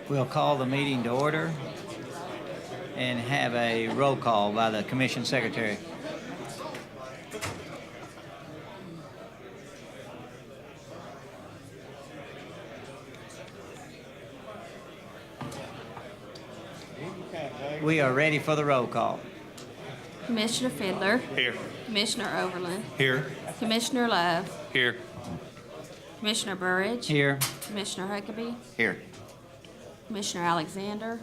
We'll call the meeting to order and have a roll call by the Commission Secretary. We are ready for the roll call. Commissioner Fiddler. Here. Commissioner Overland. Here. Commissioner Love. Here. Commissioner Burridge. Here. Commissioner Huckabee. Here. Commissioner Alexander.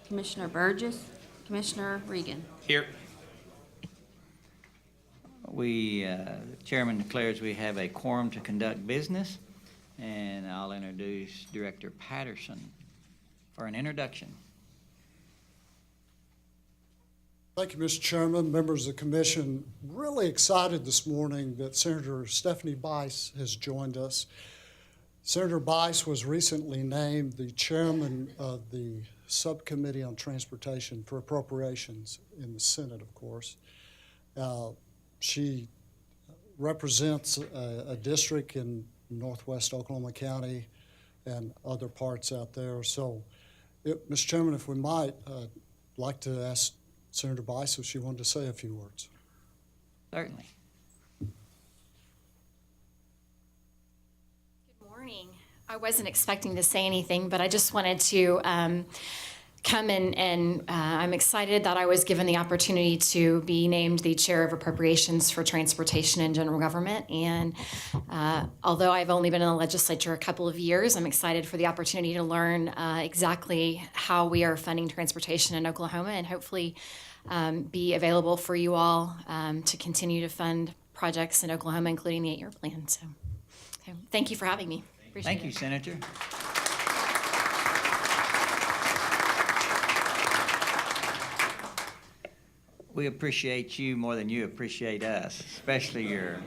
Commissioner Burgess. Commissioner Regan. Here. The chairman declares we have a quorum to conduct business, and I'll introduce Director Patterson for an introduction. Thank you, Mr. Chairman, members of the commission. Really excited this morning that Senator Stephanie Bice has joined us. Senator Bice was recently named the chairman of the Subcommittee on Transportation for Appropriations in the Senate, of course. She represents a district in northwest Oklahoma County and other parts out there. So, Mr. Chairman, if we might, like to ask Senator Bice if she wanted to say a few words. Certainly. Good morning. I wasn't expecting to say anything, but I just wanted to come and I'm excited that I was given the opportunity to be named the Chair of Appropriations for Transportation and General Government. And although I've only been in the legislature a couple of years, I'm excited for the opportunity to learn exactly how we are funding transportation in Oklahoma and hopefully be available for you all to continue to fund projects in Oklahoma, including the 8-year plan. So thank you for having me. Appreciate Thank you, it. Senator. We appreciate you more than you appreciate us, especially your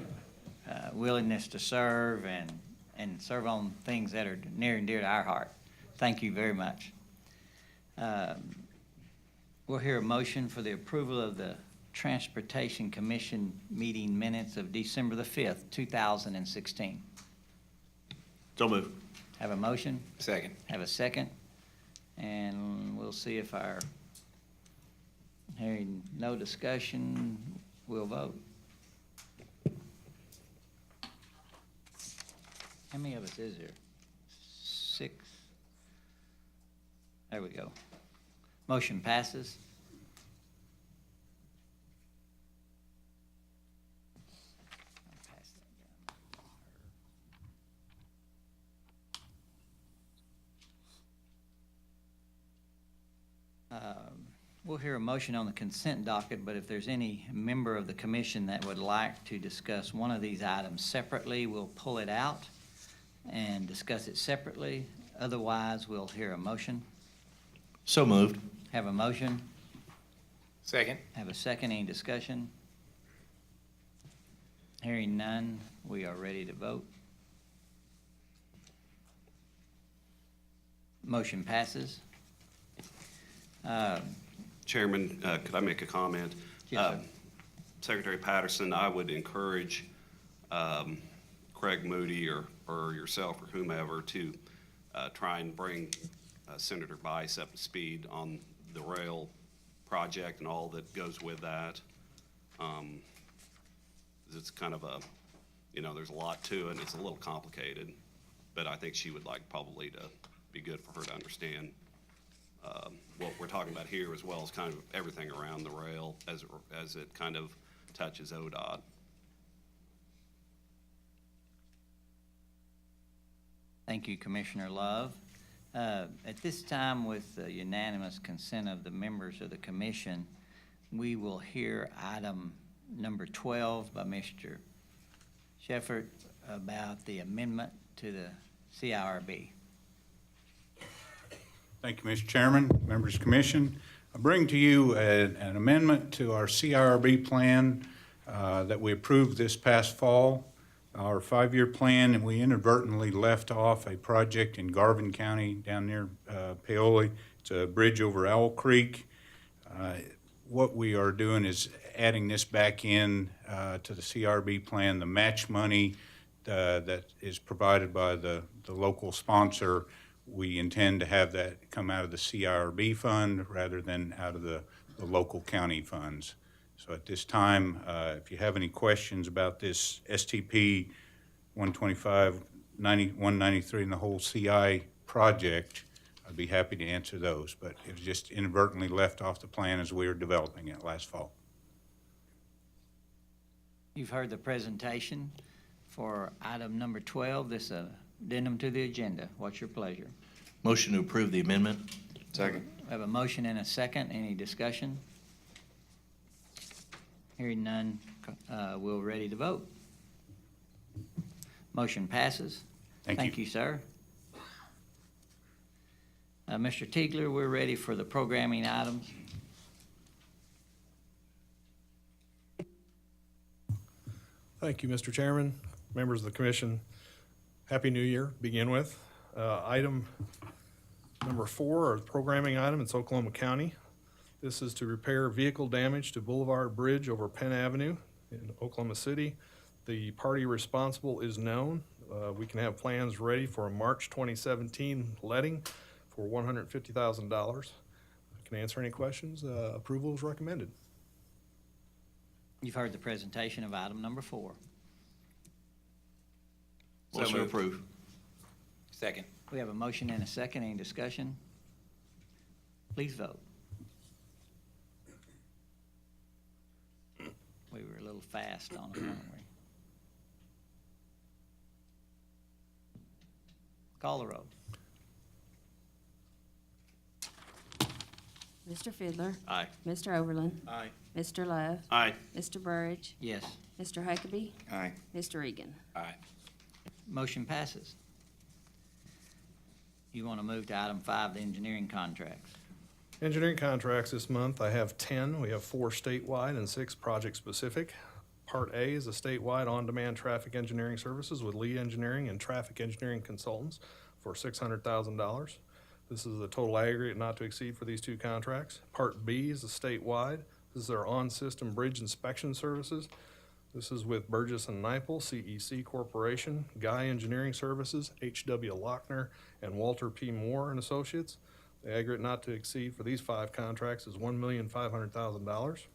willingness to serve and serve on things that are near and dear to our heart. Thank you very much. We'll hear a motion for the approval of the Transportation Commission meeting minutes of December the 5th, 2016. So moved. Have a motion? Second. Have a second? And we'll see if hearing no discussion, we'll vote. How many of us is there? 6. There we go. Motion passes. I'll pass that down. We'll hear a motion on the consent docket, but if there's any member of the commission that would like to discuss one of these items separately, we'll pull it out and discuss it separately. Otherwise, we'll hear a motion. So moved. Have a motion. Second. Have a second. Any discussion? Hearing none, we are ready to vote. Motion passes. Chairman, could I make a comment? Yes, sir. Secretary Patterson, I would encourage Craig Moody or yourself or whomever to try and bring Senator Bice up to speed on the rail project and all that goes with that. It's kind of there's a lot to it and it's a little complicated, but I think she would like probably to be good for her to understand what we're talking about here, as well as kind of everything around the rail as it kind of touches ODOT. Thank you, Commissioner Love. At this time, with the unanimous consent of the members of the commission, we will hear item number 12 by Mr. Sheffert about the amendment to the CIRB. Thank you, Mr. Chairman, members of the commission. I bring to you an amendment to our CIRB plan that we approved this past fall, our 5-year plan, and we inadvertently left off a project in Garvin County down near Paoli. It's a bridge over Owl Creek. What we are doing is adding this back in to the CIRB plan, the match money that is provided by the local sponsor. we intend to have that come out of the CIRB fund rather than out of the local county funds. So at this time, if you have any questions about this STP 125, 193 and the whole CI project, I'd be happy to answer those, but it was just inadvertently left off the plan as we were developing it last fall. You've heard the presentation for item number 12, this addendum to the agenda. What's your pleasure? Motion to approve the amendment. Second. We have a motion and a second. Any discussion? Hearing none, we're ready to vote. Motion passes. Thank you. Thank you, sir. Mr. Tiegler, we're ready for the programming items. Thank you, Mr. Chairman, members of the commission. Happy New Year, begin with. Item number 4, or programming item, it's Oklahoma County. This is to repair vehicle damage to Boulevard Bridge over Penn Avenue in Oklahoma City. The party responsible is known. We can have plans ready for a March 2017 letting for $150,000. I can answer any questions. Approval is recommended. You've heard the presentation of item number 4. Motion to approve. Second. We have a motion and a second. Any discussion? Please vote. We were a little fast on it, weren't we? Call the roll. Mr. Fiddler. Aye. Mr. Overland. Aye. Mr. Love. Aye. Mr. Burridge. Yes. Mr. Huckabee. Aye. Mr. Regan. Aye. Motion passes. You want to move to item 5, the engineering contracts. Engineering contracts this month, I have 10. We have 4 statewide and 6 project-specific. Part A is a statewide on-demand traffic engineering services with lead engineering and traffic engineering consultants for $600,000. This is the total aggregate not to exceed for these 2 contracts. Part B is a statewide. This is our on-system bridge inspection services. This is with Burgess and Nyepel, CEC Corporation, Guy Engineering Services, H.W. Lochner, and Walter P. Moore and Associates. The aggregate not to exceed for these 5 contracts is $1,500,000.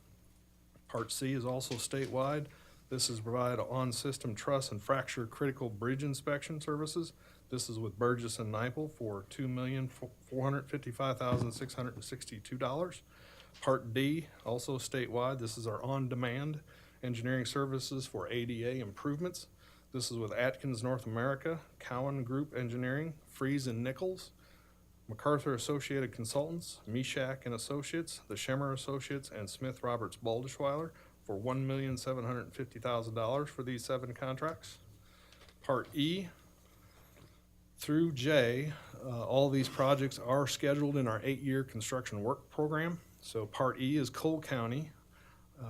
Part C is also statewide. This is provide on-system truss and fracture critical bridge inspection services. This is with Burgess and Nyepel for $2,455,662. Part D, also statewide. This is our on-demand engineering services for ADA improvements. This is with Atkins North America, Cowan Group Engineering, Freeze and Nichols, MacArthur Associated Consultants, Meshach and Associates, the Schemmer Associates, and Smith Roberts Baldischweiler for $1,750,000 for these 7 contracts. Part E through J, all these projects are scheduled in our 8-year construction work program. So Part E is Cole County.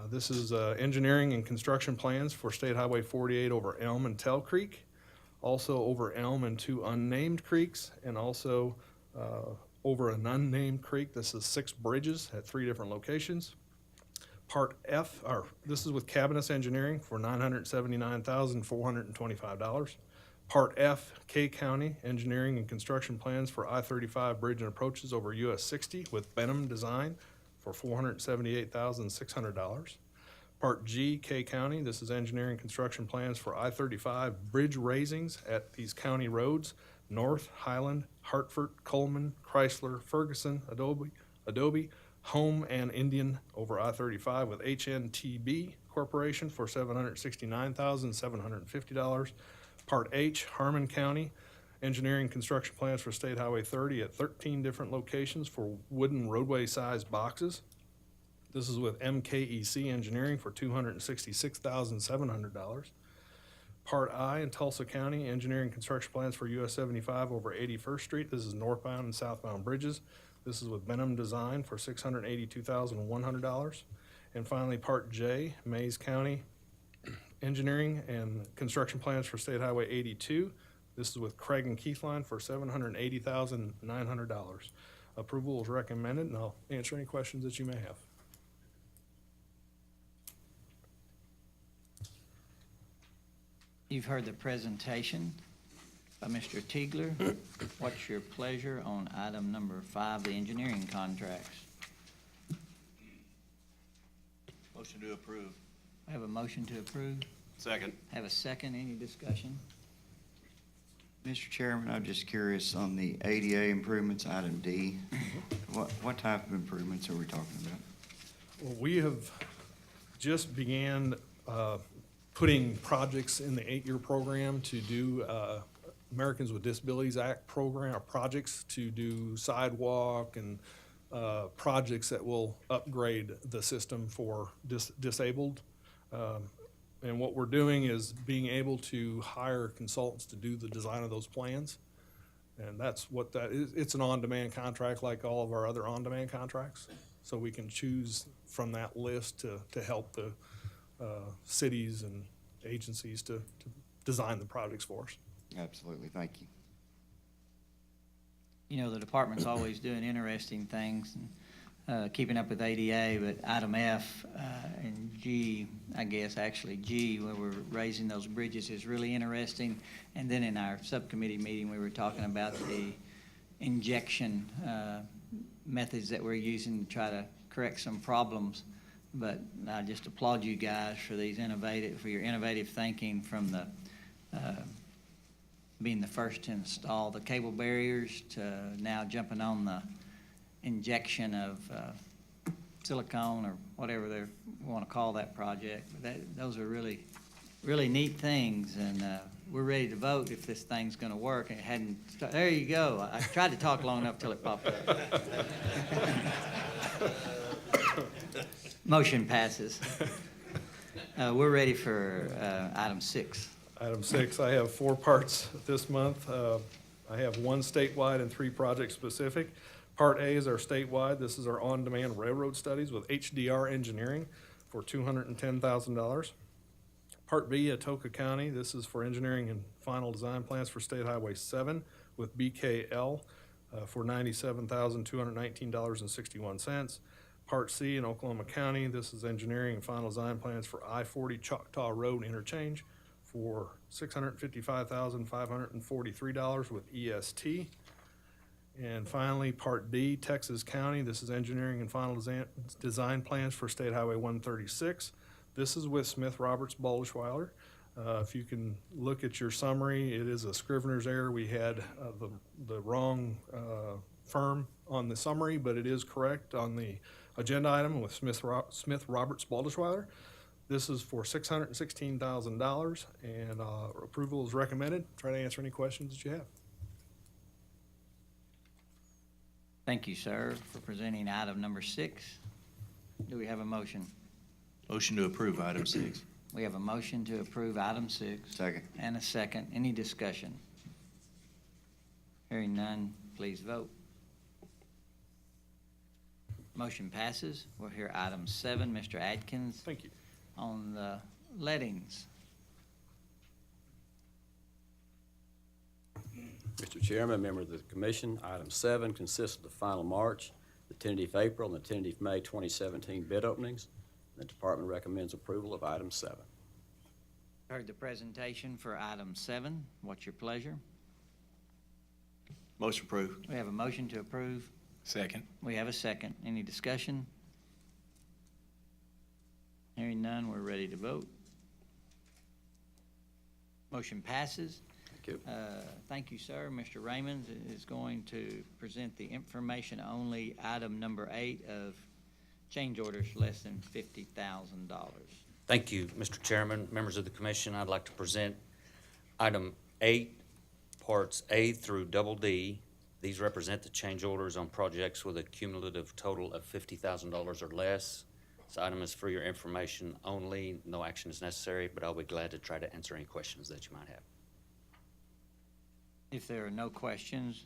This is engineering and construction plans for State Highway 48 over Elm and Tell Creek, also over Elm and 2 unnamed creeks, and also over an unnamed creek. This is 6 bridges at 3 different locations. Part F, this is with Cabinets Engineering for $979,425. Part F, K County Engineering and Construction Plans for I-35 Bridge and Approaches over US 60 with Benham Design for $478,600. Part G, K County, this is engineering construction plans for I-35 bridge raisings at these county roads, North, Highland, Hartford, Coleman, Chrysler, Ferguson, Adobe, Home, and Indian over I-35 with HNTB Corporation for $769,750. Part H, Harmon County, engineering construction plans for State Highway 30 at 13 different locations for wooden roadway-sized boxes. This is with MKEC Engineering for $266,700. Part I in Tulsa County, engineering construction plans for US 75 over 81st Street. This is northbound and southbound bridges. This is with Benham Design for $682,100. And finally, Part J, Mays County, engineering and construction plans for State Highway 82. This is with Craig and Keithline for $780,900. Approval is recommended, and I'll answer any questions that you may have. You've heard the presentation by Mr. Tiegler. What's your pleasure on item number 5, the engineering contracts? Motion to approve. I have a motion to approve. Second. Have a second. Any discussion? Mr. Chairman, I'm just curious on the ADA improvements, item D. What type of improvements are we talking about? Well, we have just began putting projects in the 8-year program to do Americans with Disabilities Act program, or projects to do sidewalk and projects that will upgrade the system for disabled. And what we're doing is being able to hire consultants to do the design of those plans. And that's what that is. It's an on-demand contract like all of our other on-demand contracts. So we can choose from that list to help the cities and agencies to design the projects for us. Absolutely, thank you. You know, the department's always doing interesting things and keeping up with ADA, but item F and G, I guess actually G, where we're raising those bridges, is really interesting. And then in our subcommittee meeting, we were talking about the injection methods that we're using to try to correct some problems. But I just applaud you guys for your innovative thinking, from the being the first to install the cable barriers to now jumping on the injection of silicone or whatever they want to call that project. But those are really, really neat things, and we're ready to vote if this thing's going to work. It hadn't. There you go. I tried to talk long enough till it popped up. Motion passes. We're ready for item 6. Item 6, I have 4 parts this month. I have 1 statewide and 3 project specific. Part A is our statewide. This is our on-demand railroad studies with HDR Engineering for $210,000. Part B, Atoka County. This is for engineering and final design plans for State Highway 7 with BKL for $97,219.61. Part C in Oklahoma County. This is engineering and final design plans for I-40 Choctaw Road interchange for $655,543 with EST. And finally, Part D, Texas County. This is engineering and final design plans for State Highway 136. This is with Smith Roberts Bollschweiler. If you can look at your summary, it is a scrivener's error. We had the wrong firm on the summary, but it is correct on the agenda item with Smith Roberts Bollschweiler. This is for $616,000, and approval is recommended. Try to answer any questions that you have. Thank you, sir, for presenting item number 6. Do we have a motion? Motion to approve item 6. We have a motion to approve item 6. Second. And a second. Any discussion? Hearing none, please vote. Motion passes. We'll hear item 7. Mr. Adkins Thank you. on the lettings. Mr. Chairman, members of the commission, item 7 consists of the final March, the tentative April, and the tentative May 2017 bid openings. The department recommends approval of item 7. Heard the presentation for item 7. What's your pleasure? Motion approved. We have a motion to approve. Second. We have a second. Any discussion? Hearing none, we're ready to vote. Motion passes. Thank you. Thank you, sir. Mr. Raymond is going to present the information-only item number 8 of change orders less than $50,000. Thank you, Mr. Chairman, members of the commission. I'd like to present item 8, parts A through double D. These represent the change orders on projects with a cumulative total of $50,000 or less. This item is for your information only. No action is necessary, but I'll be glad to try to answer any questions that you might have. If there are no questions,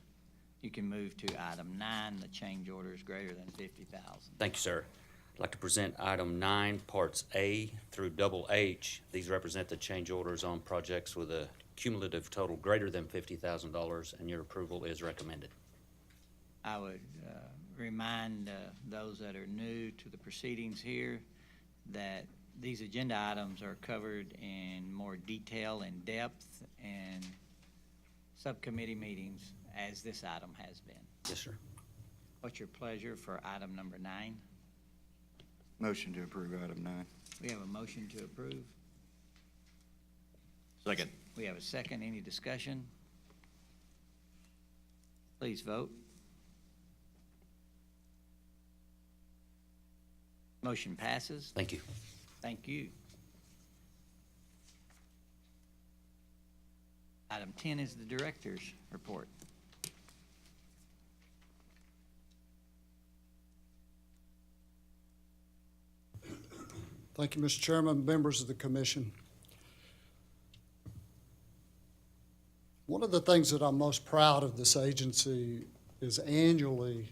you can move to item 9, the change orders greater than $50,000. Thank you, sir. I'd like to present item 9, parts A through double H. These represent the change orders on projects with a cumulative total greater than $50,000, and your approval is recommended. I would remind those that are new to the proceedings here that these agenda items are covered in more detail and depth, and subcommittee meetings as this item has been. Yes, sir. What's your pleasure for item number 9? Motion to approve item 9. We have a motion to approve. Second. We have a second. Any discussion? Please vote. Motion passes. Thank you. Thank you. Item 10 is the director's report. Thank you, Mr. Chairman, members of the commission. One of the things that I'm most proud of this agency is annually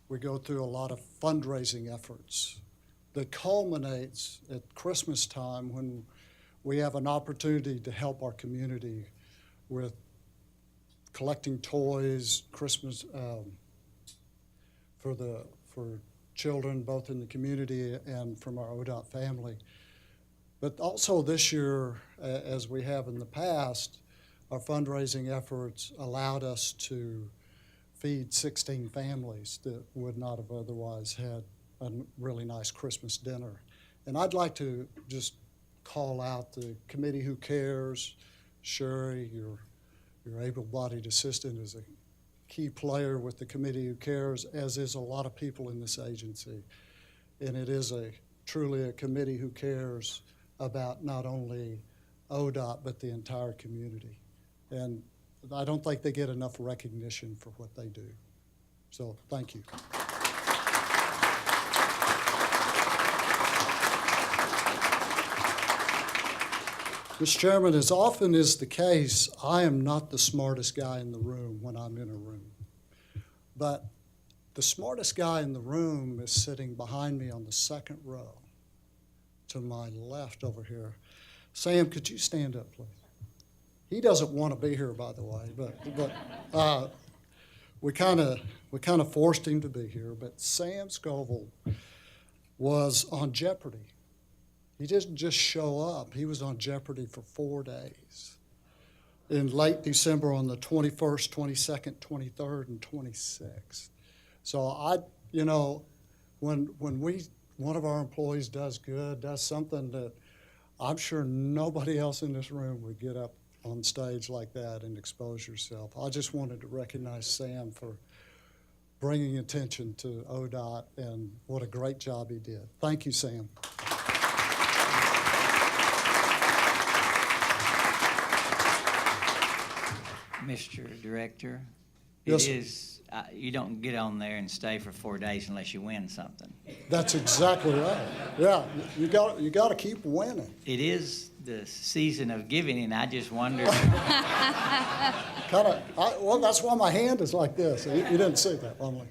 we go through a lot of fundraising efforts that culminates at Christmas time when we have an opportunity to help our community with collecting toys, Christmas for children, both in the community and from our ODOT family. But also this year, as we have in the past, our fundraising efforts allowed us to feed 16 families that would not have otherwise had a really nice Christmas dinner. And I'd like to just call out the committee Who Cares. Sherry, your able-bodied assistant, is a key player with the committee Who Cares, as is a lot of people in this agency. And it is truly a committee who cares about not only ODOT, but the entire community. And I don't think they get enough recognition for what they do. So, thank you. Mr. Chairman, as often is the case, I am not the smartest guy in the room when I'm in a room. But the smartest guy in the room is sitting behind me on the second row to my left over here. Sam, could you stand up, please? He doesn't want to be here, by the way, but we kind of forced him to be here. But Sam Scoville was on Jeopardy. He didn't just show up. He was on Jeopardy for 4 days. In late December on the 21st, 22nd, 23rd, and 26th. So when one of our employees does good, does something that I'm sure nobody else in this room would get up on stage like that and expose yourself. I just wanted to recognize Sam for bringing attention to ODOT and what a great job he did. Thank you, Sam. Mr. Director, Yes, it sir. is, you don't get on there and stay for 4 days unless you win something. That's exactly right. Yeah, you got to keep winning. It is the season of giving, and I just wondered, Well, that's why my hand is like this. You didn't see that, only.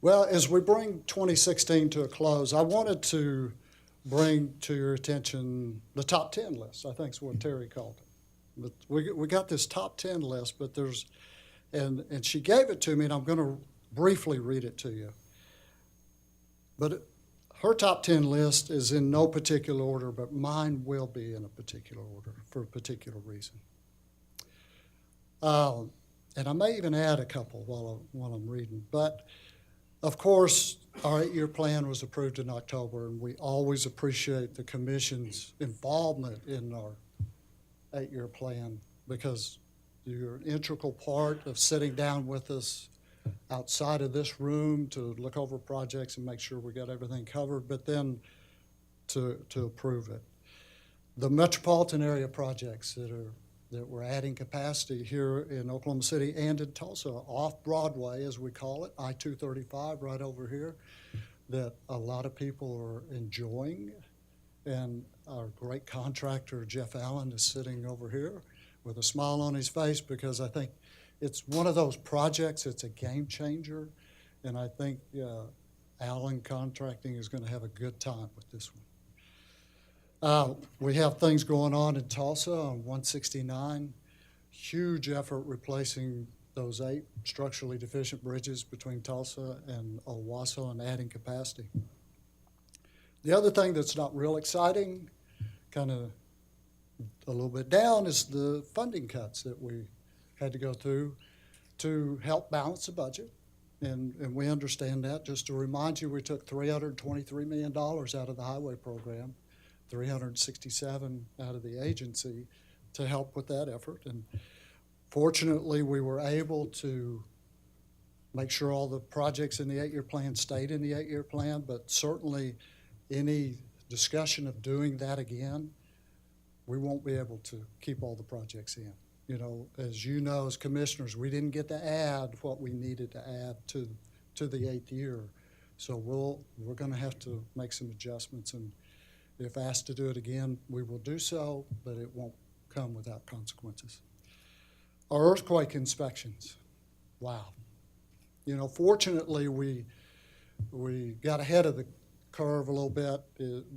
Well, as we bring 2016 to a close, I wanted to bring to your attention the top 10 list, I think is what Terry called it. But we got this top 10 list, but and she gave it to me, and I'm going to briefly read it to you. But her top 10 list is in no particular order, but mine will be in a particular order for a particular reason. And I may even add a couple while I'm reading. But, of course, our 8-year plan was approved in October, and we always appreciate the commission's involvement in our 8-year plan because you're an integral part of sitting down with us outside of this room to look over projects and make sure we got everything covered, but then to approve it. The metropolitan area projects that we're adding capacity here in Oklahoma City and in Tulsa, off Broadway, as we call it, I-235 right over here, that a lot of people are enjoying. And our great contractor, Jeff Allen, is sitting over here with a smile on his face because I think it's one of those projects, it's a game changer. And I think Allen Contracting is going to have a good time with this one. We have things going on in Tulsa on 169. Huge effort replacing those 8 structurally deficient bridges between Tulsa and Owasso and adding capacity. The other thing that's not real exciting, kind of A little bit down is the funding cuts that we had to go through to help balance the budget. And we understand that. Just to remind you, we took $323 million out of the highway program, 367 out of the agency to help with that effort. And fortunately, we were able to make sure all the projects in the 8-year plan stayed in the 8-year plan, but certainly any discussion of doing that again, we won't be able to keep all the projects in. You know, as commissioners, we didn't get to add what we needed to add to the 8th year. So we're going to have to make some adjustments, and if asked to do it again, we will do so, but it won't come without consequences. Our earthquake inspections, wow. You know, fortunately, we got ahead of the curve a little bit.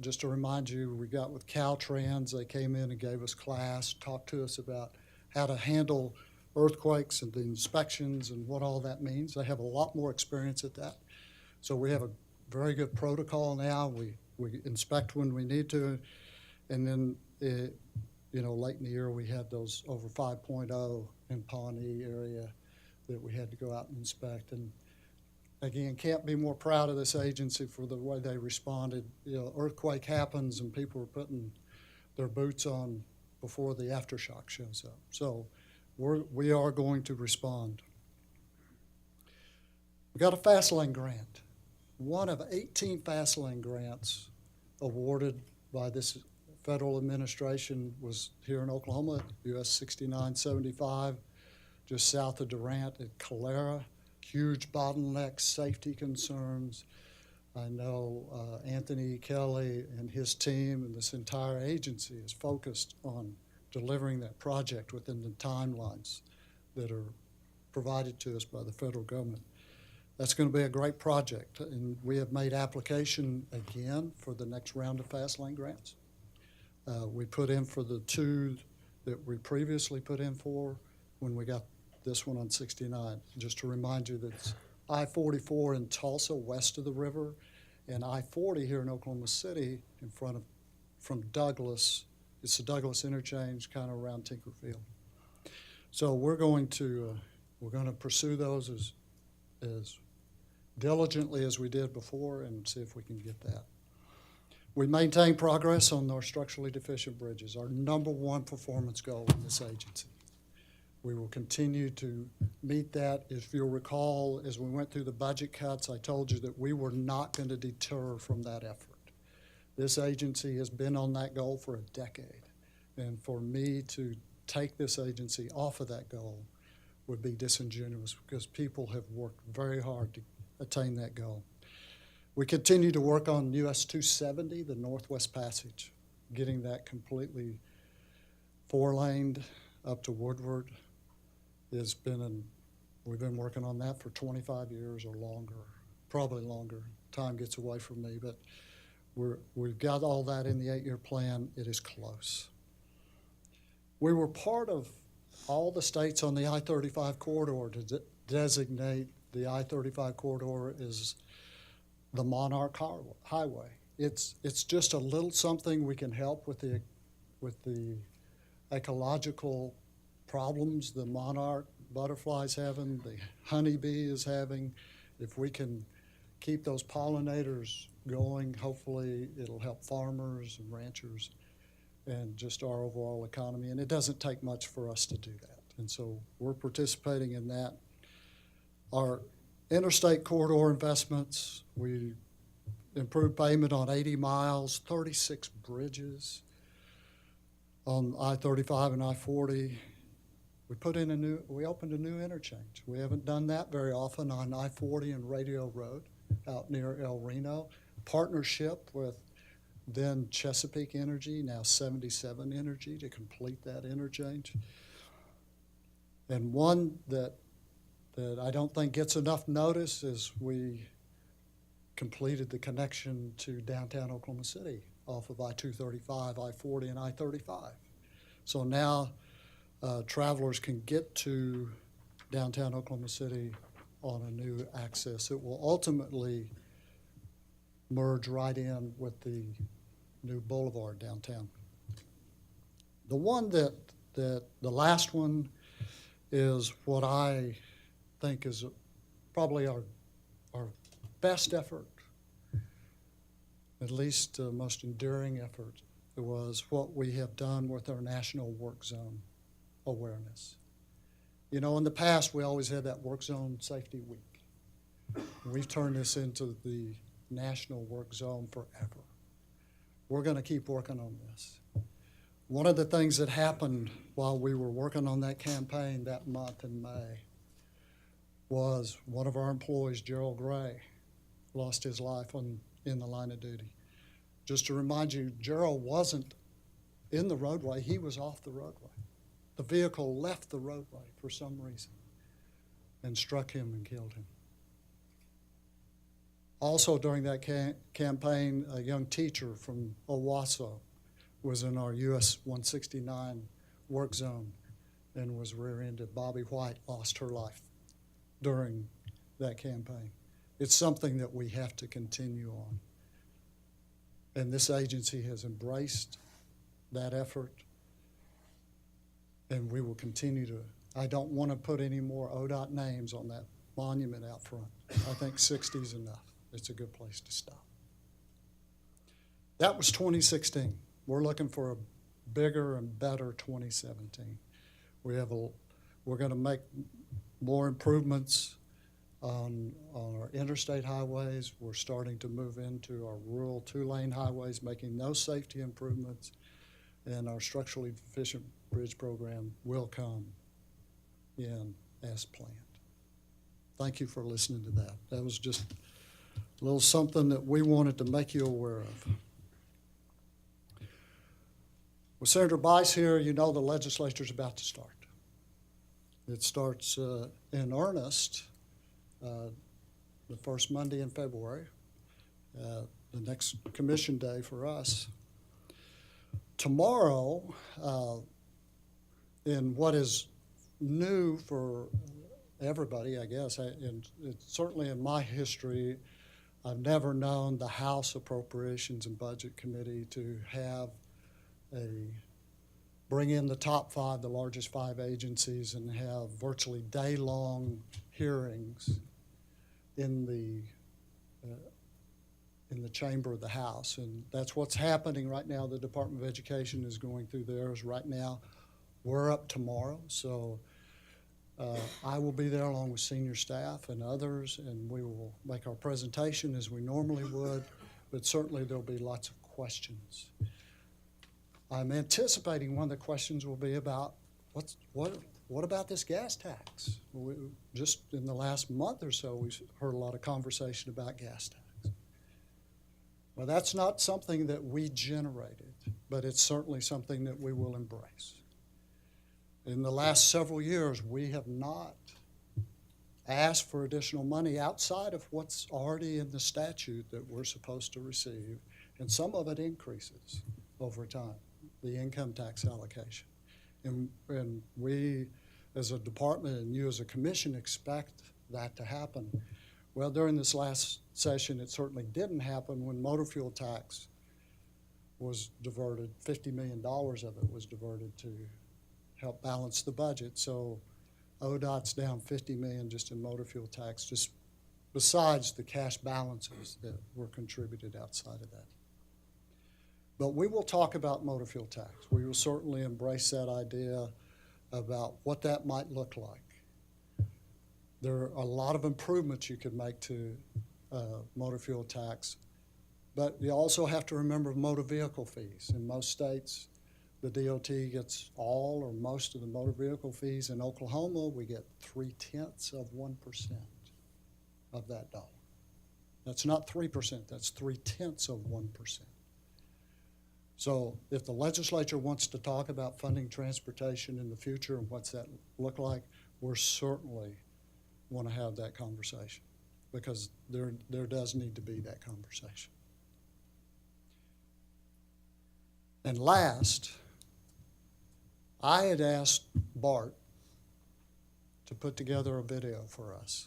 Just to remind you, we got with Caltrans. They came in and gave us class, talked to us about how to handle earthquakes and the inspections and what all that means. They have a lot more experience at that. So we have a very good protocol now. We inspect when we need to. And then, you know, late in the year, we had those over 5.0 in Pawnee area that we had to go out and inspect. And again, can't be more proud of this agency for the way they responded. You know, earthquake happens and people are putting their boots on before the aftershock shows up. So we are going to respond. We got a fast lane grant. One of 18 fast lane grants awarded by this federal administration was here in Oklahoma, US 6975, just south of Durant at Calera. Huge bottlenecks, safety concerns. I know Anthony Kelly and his team and this entire agency is focused on delivering that project within the timelines that are provided to us by the federal government. That's going to be a great project, and we have made application again for the next round of fast lane grants. We put in for the 2 that we previously put in for when we got this one on 69. Just to remind you that it's I-44 in Tulsa, west of the river, and I-40 here in Oklahoma City from Douglas. It's the Douglas interchange, kind of around Tinkerfield. So we're going to pursue those as diligently as we did before and see if we can get that. We maintain progress on our structurally deficient bridges, our #1 performance goal in this agency. We will continue to meet that. If you'll recall, as we went through the budget cuts, I told you that we were not going to deter from that effort. This agency has been on that goal for a decade, and for me to take this agency off of that goal would be disingenuous because people have worked very hard to attain that goal. We continue to work on US 270, the Northwest Passage, getting that completely 4-laned up to Woodward. We've been working on that for 25 years or longer, probably longer. Time gets away from me, but we've got all that in the 8-year plan. It is close. We were part of all the states on the I-35 corridor to designate the I-35 corridor as the Monarch Highway. It's just a little something we can help with the ecological problems the monarch butterfly's having, the honeybee is having. If we can keep those pollinators going, hopefully it'll help farmers and ranchers and just our overall economy. And it doesn't take much for us to do that. And so we're participating in that. Our interstate corridor investments, we improved payment on 80 miles, 36 bridges on I-35 and I-40. We opened a new interchange. We haven't done that very often on I-40 and Radio Road out near El Reno. Partnership with then Chesapeake Energy, now 77 Energy, to complete that interchange. And one that I don't think gets enough notice is we completed the connection to downtown Oklahoma City off of I-235, I-40, and I-35. So now travelers can get to downtown Oklahoma City on a new access. It will ultimately merge right in with the new boulevard downtown. The one that the last one is what I think is probably our best effort, at least most enduring effort, was what we have done with our National Work Zone Awareness. You know, in the past, we always had that Work Zone Safety Week. We've turned this into the National Work Zone forever. We're going to keep working on this. One of the things that happened while we were working on that campaign that month in May was one of our employees, Gerald Gray, lost his life in the line of duty. Just to remind you, Gerald wasn't in the roadway, he was off the roadway. The vehicle left the roadway for some reason and struck him and killed him. Also during that campaign, a young teacher from Owasso was in our US 169 work zone and was rear-ended. Bobby White lost her life during that campaign. It's something that we have to continue on. And this agency has embraced that effort, and we will continue to. I don't want to put any more ODOT names on that monument out front. I think 60 is enough. It's a good place to stop. That was 2016. We're looking for a bigger and better 2017. We're going to make more improvements on our interstate highways. We're starting to move into our rural two-lane highways, making those safety improvements, and our structurally deficient bridge program will come in as planned. Thank you for listening to that. That was just a little something that we wanted to make you aware of. With Senator Bice here, you know the legislature's about to start. It starts in earnest the first Monday in February, the next commission day for us. Tomorrow, in what is new for everybody, I guess, and it's certainly in my history, I've never known the House Appropriations and Budget Committee to have bring in the top five, the largest five agencies, and have virtually day-long hearings in the chamber of the House. And that's what's happening right now. The Department of Education is going through theirs right now. We're up tomorrow, so I will be there along with senior staff and others, and we will make our presentation as we normally would, but certainly there'll be lots of questions. I'm anticipating one of the questions will be about what about this gas tax? Just in the last month or so, we've heard a lot of conversation about gas tax. Well, that's not something that we generated, but it's certainly something that we will embrace. In the last several years, we have not asked for additional money outside of what's already in the statute that we're supposed to receive, and some of it increases over time, the income tax allocation. And we, as a department, and you as a commission, expect that to happen. Well, during this last session, it certainly didn't happen when motor fuel tax was diverted. $50 million of it was diverted to help balance the budget. So ODOT's down $50 million just in motor fuel tax, just besides the cash balances that were contributed outside of that. But we will talk about motor fuel tax. We will certainly embrace that idea about what that might look like. There are a lot of improvements you could make to motor fuel tax, but you also have to remember motor vehicle fees. In most states, the DOT gets all or most of the motor vehicle fees. In Oklahoma, we get 0.3% of that dollar. That's not 3%, that's 0.3%. So if the legislature wants to talk about funding transportation in the future and what's that look like, we're certainly want to have that conversation, because there does need to be that conversation. And last, I had asked Bart to put together a video for us.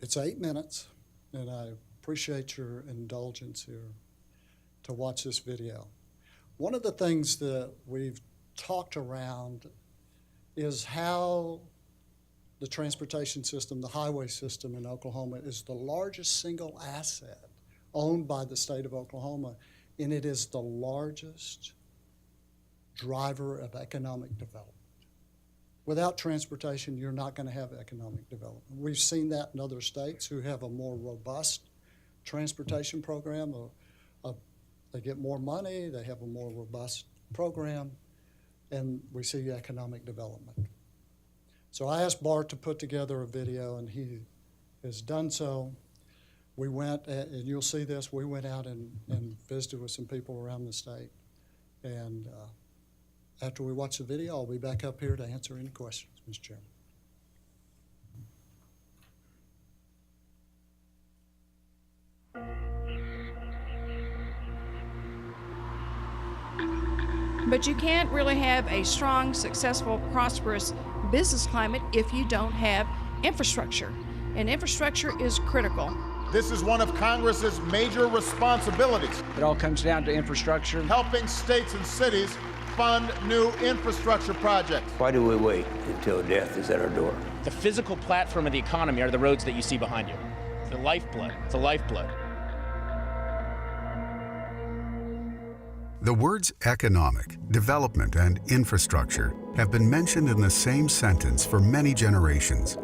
It's 8 minutes, and I appreciate your indulgence here to watch this video. One of the things that we've talked around is how the transportation system, the highway system in Oklahoma, is the largest single asset owned by the state of Oklahoma, and it is the largest driver of economic development. Without transportation, you're not going to have economic development. We've seen that in other states who have a more robust transportation program. They get more money, they have a more robust program, and we see economic development. So I asked Bart to put together a video, and he has done so. We went, and you'll see this, we went out and visited with some people around the state. And after we watch the video, I'll be back up here to answer any questions, Mr. Chairman. But you can't really have a strong, successful, prosperous business climate if you don't have infrastructure. And infrastructure is critical. This is one of Congress's major responsibilities. It all comes down to infrastructure. Helping states and cities fund new infrastructure projects. Why do we wait until death is at our door? The physical platform of the economy are the roads that you see behind you. The lifeblood. It's the lifeblood. The words economic, development, and infrastructure have been mentioned in the same sentence for many generations.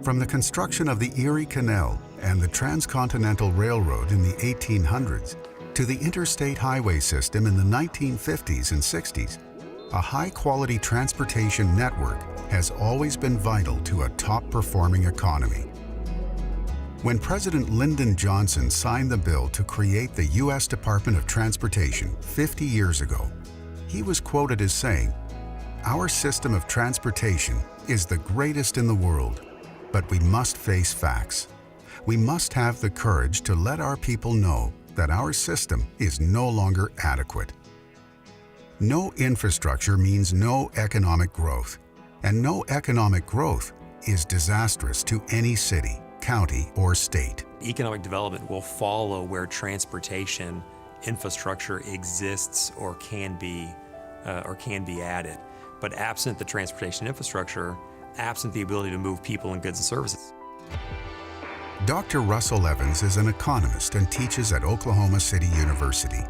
From the construction of the Erie Canal and the Transcontinental Railroad in the 1800s to the interstate highway system in the 1950s and 60s, a high-quality transportation network has always been vital to a top-performing economy. When President Lyndon Johnson signed the bill to create the U.S. Department of Transportation 50 years ago, he was quoted as saying, "Our system of transportation is the greatest in the world, but we must face facts. We must have the courage to let our people know that our system is no longer adequate." No infrastructure means no economic growth, and no economic growth is disastrous to any city, county, or state. Economic development will follow where transportation infrastructure exists or can be added. But absent the transportation infrastructure, absent the ability to move people and goods and services. Dr. Russell Evans is an economist and teaches at Oklahoma City University.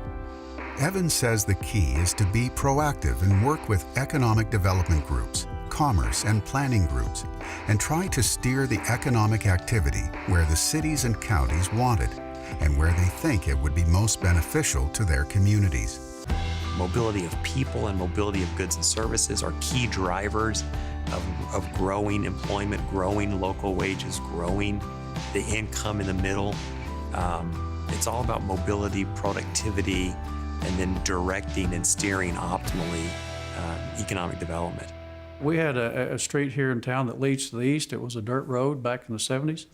Evans says the key is to be proactive and work with economic development groups, commerce and planning groups, and try to steer the economic activity where the cities and counties want it and where they think it would be most beneficial to their communities. Mobility of people and mobility of goods and services are key drivers of growing employment, growing local wages, growing the income in the middle. It's all about mobility, productivity, and then directing and steering optimally economic development. We had a street here in town that leads to the east. It was a dirt road back in the 70s.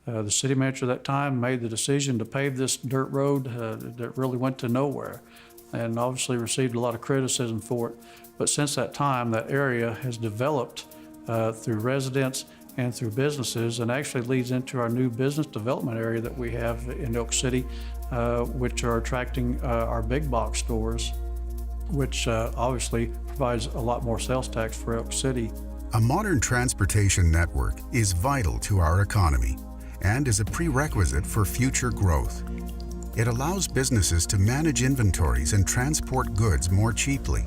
The city manager at that time made the decision to pave this dirt road that really went to nowhere, and obviously received a lot of criticism for it. But since that time, that area has developed through residents and through businesses, and actually leads into our new business development area that we have in Oak City, which are attracting our big box stores, which obviously provides a lot more sales tax for Oak City. A modern transportation network is vital to our economy and is a prerequisite for future growth. It allows businesses to manage inventories and transport goods more cheaply,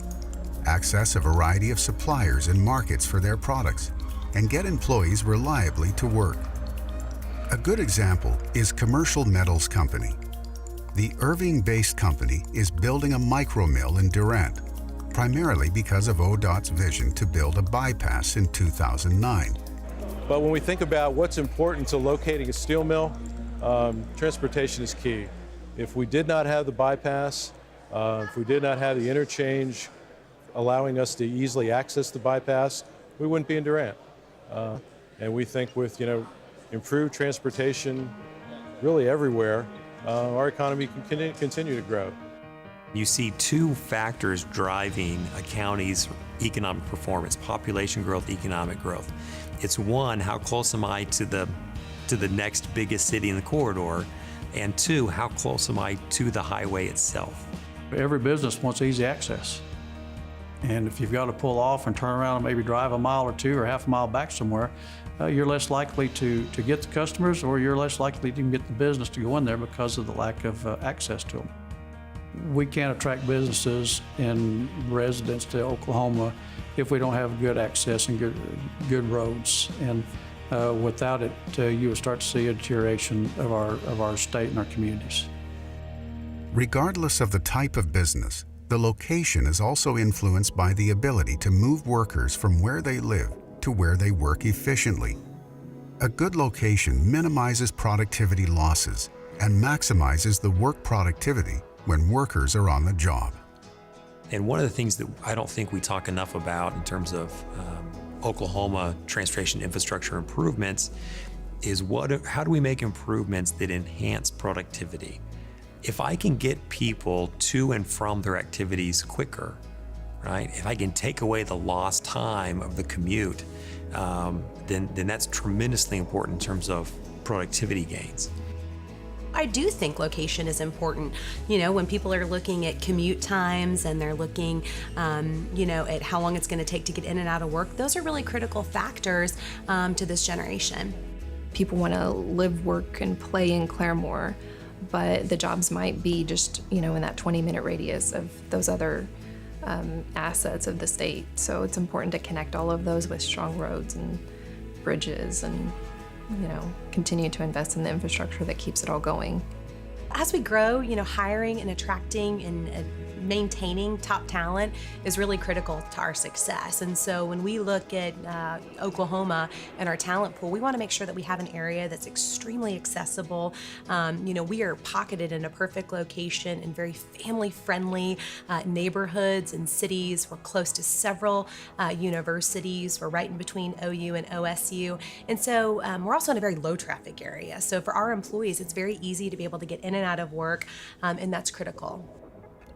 access a variety of suppliers and markets for their products, and get employees reliably to work. A good example is Commercial Metals Company. The Irving-based company is building a micro mill in Durant, primarily because of ODOT's vision to build a bypass in 2009. But when we think about what's important to locating a steel mill, transportation is key. If we did not have the bypass, if we did not have the interchange allowing us to easily access the bypass, we wouldn't be in Durant. And we think with improved transportation really everywhere, our economy can continue to grow. You see two factors driving a county's economic performance: population growth, economic growth. It's one, how close am I to the next biggest city in the corridor? And two, how close am I to the highway itself? Every business wants easy access. And if you've got to pull off and turn around and maybe drive a mile or two or half a mile back somewhere, you're less likely to get the customers, or you're less likely to even get the business to go in there because of the lack of access to them. We can't attract businesses and residents to Oklahoma if we don't have good access and good roads. And without it, you will start to see a deterioration of our state and our communities. Regardless of the type of business, the location is also influenced by the ability to move workers from where they live to where they work efficiently. A good location minimizes productivity losses and maximizes the work productivity when workers are on the job. And one of the things that I don't think we talk enough about in terms of Oklahoma transportation infrastructure improvements is how do we make improvements that enhance productivity? If I can get people to and from their activities quicker, right? If I can take away the lost time of the commute, then that's tremendously important in terms of productivity gains. I do think location is important. You know, when people are looking at commute times and they're looking, at how long it's going to take to get in and out of work, those are really critical factors to this generation. People want to live, work, and play in Claremore, but the jobs might be just, in that 20-minute radius of those other assets of the state. So it's important to connect all of those with strong roads and bridges and continue to invest in the infrastructure that keeps it all going. As we grow, hiring and attracting and maintaining top talent is really critical to our success. And so when we look at Oklahoma and our talent pool, we want to make sure that we have an area that's extremely accessible. We are pocketed in a perfect location in very family-friendly neighborhoods and cities. We're close to several universities. We're right in between OU and OSU. And so we're also in a very low traffic area. So for our employees, it's very easy to be able to get in and out of work, and that's critical.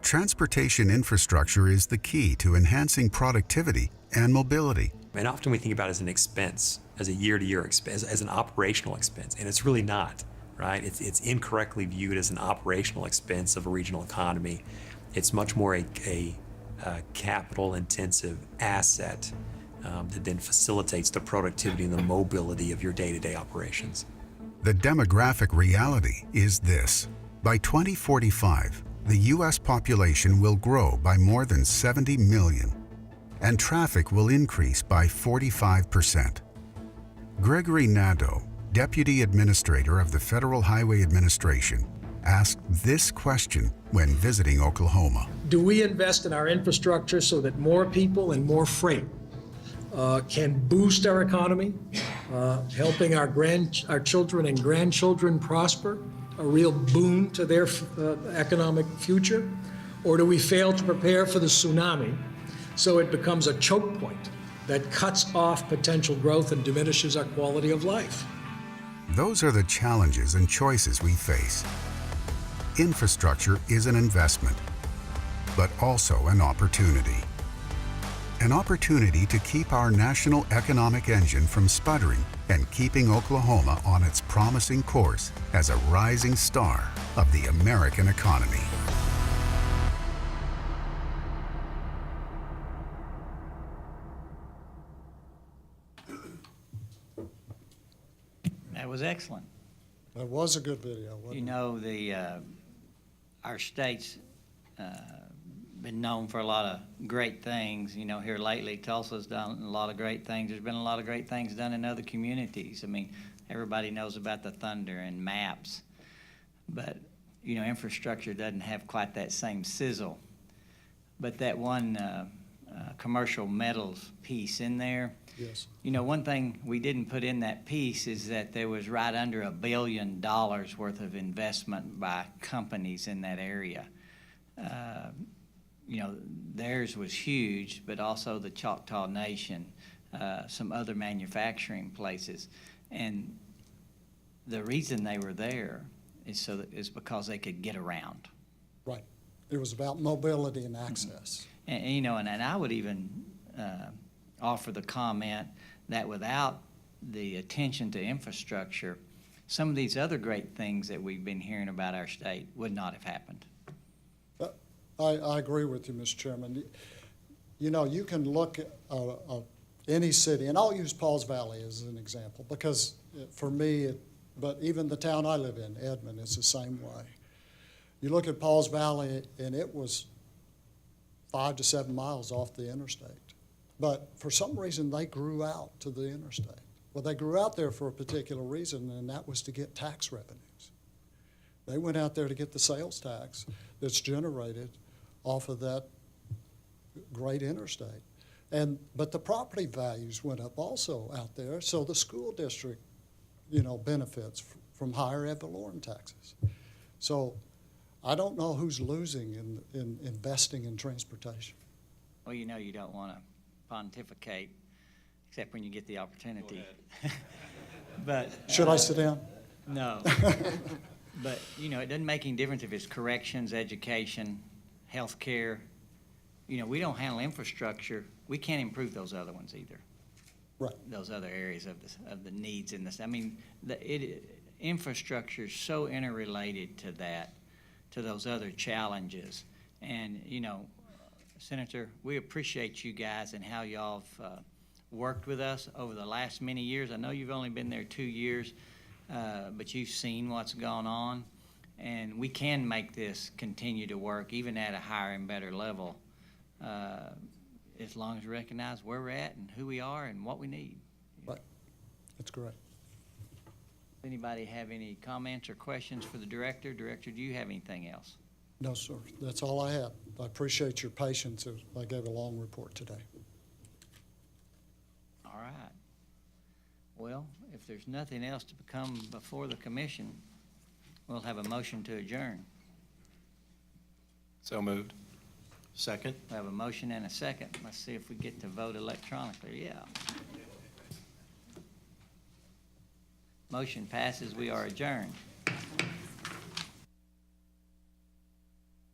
Transportation infrastructure is the key to enhancing productivity and mobility. And often we think about it as an expense, as a year-to-year expense, as an operational expense, and it's really not, right? It's incorrectly viewed as an operational expense of a regional economy. It's much more a capital-intensive asset that then facilitates the productivity and the mobility of your day-to-day operations. The demographic reality is this. By 2045, the U.S. population will grow by more than 70 million, and traffic will increase by 45%. Gregory Nadeau, Deputy Administrator of the Federal Highway Administration, asked this question when visiting Oklahoma. Do we invest in our infrastructure so that more people and more freight can boost our economy, helping our children and grandchildren prosper? A real boon to their economic future? Or do we fail to prepare for the tsunami so it becomes a choke point that cuts off potential growth and diminishes our quality of life? Those are the challenges and choices we face. Infrastructure is an investment, but also an opportunity. An opportunity to keep our national economic engine from sputtering and keeping Oklahoma on its promising course as a rising star of the American economy. That was excellent. That was a good video, wasn't it? Our state's been known for a lot of great things. Here lately, Tulsa's done a lot of great things. There's been a lot of great things done in other communities. Everybody knows about the thunder and maps, but, infrastructure doesn't have quite that same sizzle. But that one commercial metals piece in there, yes. One thing we didn't put in that piece is that there was right under $1 billion worth of investment by companies in that area. Theirs was huge, but also the Choctaw Nation, some other manufacturing places. And the reason they were there is because they could get around. Right. It was about mobility and access. And I would even offer the comment that without the attention to infrastructure, some of these other great things that we've been hearing about our state would not have happened. I agree with you, Mr. Chairman. You know, you can look at any city, and I'll use Pauls Valley as an example, because for me, but even the town I live in, Edmond, is the same way. You look at Pauls Valley, and it was 5 to 7 miles off the interstate. But for some reason, they grew out to the interstate. Well, they grew out there for a particular reason, and that was to get tax revenues. They went out there to get the sales tax that's generated off of that great interstate. But the property values went up also out there, so the school district, you know, benefits from higher ad valorem taxes. So I don't know who's losing in investing in transportation. Well, you know you don't want to pontificate, except when you get the opportunity. But should I sit down? No. But, you know, it doesn't make any difference if it's corrections, education, health care. You know, we don't handle infrastructure. We can't improve those other ones either. Right. Those other areas of the needs in this. I mean, infrastructure is so interrelated to that, to those other challenges. And, you know, Senator, we appreciate you guys and how y'all have worked with us over the last many years. I know you've only been there 2 years, but you've seen what's gone on. And we can make this continue to work, even at a higher and better level, as long as we recognize where we're at and who we are and what we need. Right. That's correct. Does anybody have any comments or questions for the director? Director, do you have anything else? No, sir. That's all I have. I appreciate your patience as I gave a long report today. All right. Well, if there's nothing else to come before the commission, we'll have a motion to adjourn. So moved. Second. We have a motion and a second. Let's see if we get to vote electronically. Yeah. Motion passes. We are adjourned.